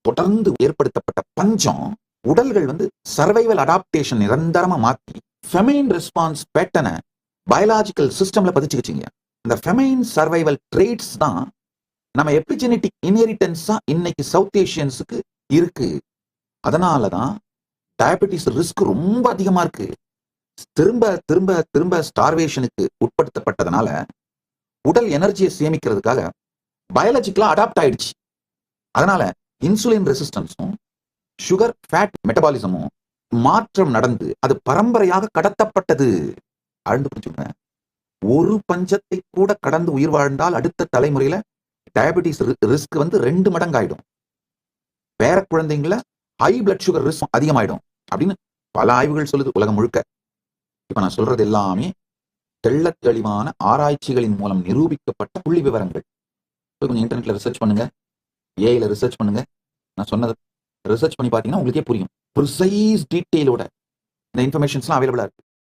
தொடர்ந்து ஏற்படுத்தப்பட்ட பஞ்சம் உடல்கள் சர்வைவல் அடாப்டேஷன் நிரந்தரமா மாத்தி ஃபெமைன் ரெஸ்பான்ஸ் பேட்டர்னை பயாலாஜிக்கல் சிஸ்டம்ல பதிச்சுக்கிச்சிங்க. இந்த ஃபெமைன் சர்வைவல் ட்ரேட்ஸ் தான் நம்ம எபிஜெனட்டிக் இன்ஹெரிட்டன்ஸா இன்னைக்கு சவுத் ஏஷியன்ஸுக்கு இருக்கு. அதனாலதான் டயபெட்டிஸ் ரிஸ்க் ரொம்ப அதிகமா இருக்கு. திரும்ப திரும்ப திரும்ப ஸ்டார்வேஷனுக்கு உட்படுத்தப்பட்டதுனால உடல் எனர்ஜியை சேமிக்கிறதுக்காக பயாலஜிக்கலா அடாப்ட் ஆயிடுச்சு. அதனால இன்சுலின் ரெசிஸ்டன்ஸும் சுகர் ஃபேட் மெட்டபாலிசமும் மாற்றம் நடந்து அது பரம்பரையாக கடத்தப்பட்டது. ஆழ்ந்து புரிஞ்சுங்க. ஒரு பஞ்சத்தை கூட கடந்து உயிர் வாழ்ந்தால் அடுத்த தலைமுறையில டயபெட்டிஸ் ரிஸ்க் 2 மடங்கு ஆயிடும். பேர குழந்தைங்கள ஹை பிளட் சுகர் ரிஸ்க் அதிகமாயிடும் அப்படின்னு பல ஆய்வுகள் சொல்லுது உலகம் முழுக்க. இப்ப நான் சொல்றது எல்லாமே தெள்ள தெளிவான ஆராய்ச்சிகளின் மூலம் நிரூபிக்கப்பட்ட புள்ளி விவரங்கள். கொஞ்சம் இன்டர்நெட்ல ரிசர்ச் பண்ணுங்க, ஏஐல ரிசர்ச் பண்ணுங்க. நான் சொன்னது ரிசர்ச் பண்ணி பார்த்தீங்கன்னா உங்களுக்கே புரியும். ப்ரிசைஸ் டீட்டெயிலோட இந்த இன்ஃபர்மேஷன்ஸ்லாம் அவைலபிளா இருக்கு.